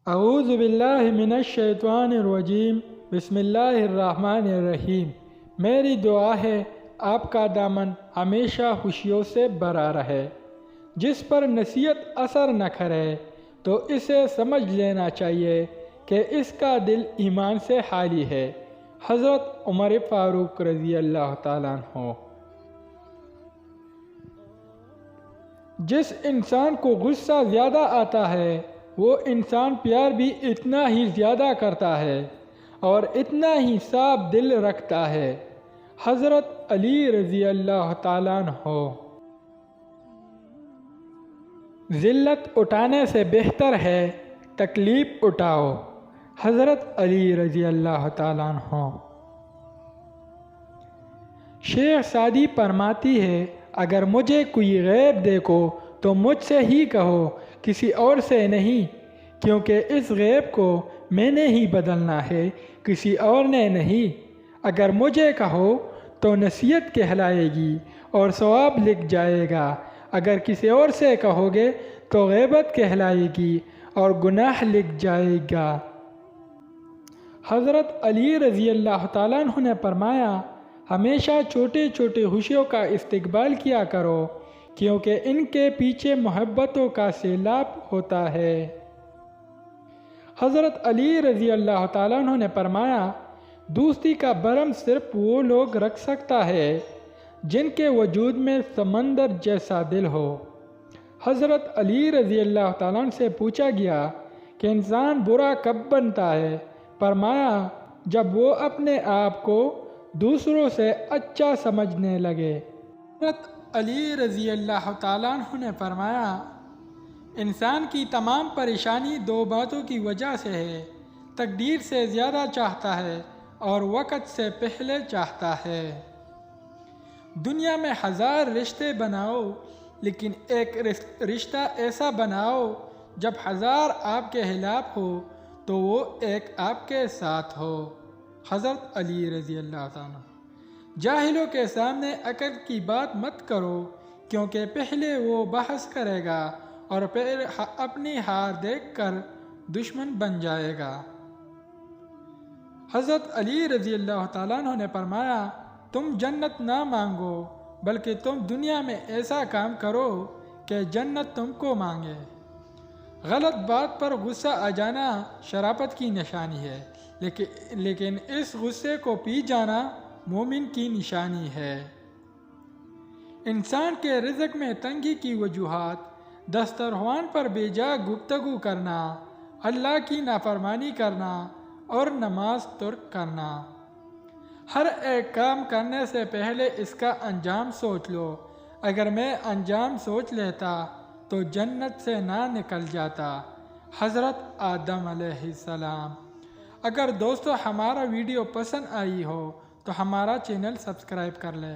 اعوذ باللہ من الشیطان الرجیم بسم اللہ الرحمن الرحیم۔ میری دعا ہے آپ کا دامن ہمیشہ خوشیوں سے بھرا رہے۔ جس پر نصیحت اثر نہ کرے تو اسے سمجھ لینا چاہیے کہ اس کا دل ایمان سے خالی ہے۔ حضرت عمر فاروق رضی اللہ تعالیٰ عنہ۔ جس انسان کو غصہ زیادہ آتا ہے وہ انسان پیار بھی اتنا ہی زیادہ کرتا ہے اور اتنا ہی صاف دل رکھتا ہے۔ حضرت علی رضی اللہ تعالیٰ عنہ۔ ذلت اٹھانے سے بہتر ہے تکلیف اٹھاؤ۔ حضرت علی رضی اللہ تعالیٰ عنہ۔ شیخ سعدی فرماتی ہے، اگر مجھے کوئی غیب دیکھو تو مجھ سے ہی کہو، کسی اور سے نہیں، کیونکہ اس غیب کو میں نے ہی بدلنا ہے، کسی اور نے نہیں۔ اگر مجھے کہو تو نصیحت کہلائے گی اور ثواب لکھ جائے گا، اگر کسی اور سے کہو گے تو غیبت کہلائے گی اور گناہ لکھ جائے گا۔ حضرت علی رضی اللہ تعالیٰ عنہ نے فرمایا، ہمیشہ چھوٹے چھوٹے خوشیوں کا استقبال کیا کرو، کیونکہ ان کے پیچھے محبتوں کا سیلاب ہوتا ہے۔ حضرت علی رضی اللہ تعالیٰ عنہ نے فرمایا، دوستی کا بھرم صرف وہ لوگ رکھ سکتا ہے جن کے وجود میں سمندر جیسا دل ہو۔ حضرت علی رضی اللہ تعالیٰ عنہ سے پوچھا گیا کہ انسان برا کب بنتا ہے؟ فرمایا، جب وہ اپنے آپ کو دوسروں سے اچھا سمجھنے لگے۔ حضرت علی رضی اللہ تعالیٰ عنہ نے فرمایا، انسان کی تمام پریشانی دو باتوں کی وجہ سے ہے، تقدیر سے زیادہ چاہتا ہے اور وقت سے پہلے چاہتا ہے۔ دنیا میں ہزار رشتے بناؤ، لیکن ایک رشتہ ایسا بناؤ جب ہزار آپ کے خلاف ہو تو وہ ایک آپ کے ساتھ ہو۔ حضرت علی رضی اللہ تعالیٰ۔ جاہلوں کے سامنے عقل کی بات مت کرو، کیونکہ پہلے وہ بحث کرے گا اور پھر اپنی ہار دیکھ کر دشمن بن جائے گا۔ حضرت علی رضی اللہ تعالیٰ عنہ نے فرمایا، تم جنت نہ مانگو، بلکہ تم دنیا میں ایسا کام کرو کہ جنت تم کو مانگے۔ غلط بات پر غصہ آ جانا شرافت کی نشانی ہے، لیکن اس غصے کو پی جانا مومن کی نشانی ہے۔ انسان کے رزق میں تنگی کی وجوہات: دسترخوان پر بے جا گفتگو کرنا، اللہ کی نافرمانی کرنا اور نماز ترک کرنا۔ ہر ایک کام کرنے سے پہلے اس کا انجام سوچ لو۔ اگر میں انجام سوچ لیتا تو جنت سے نہ نکل جاتا۔ حضرت آدم علیہ السلام۔ اگر دوستو ہمارا ویڈیو پسند آئی ہو تو ہمارا چینل سبسکرائب کر لیں۔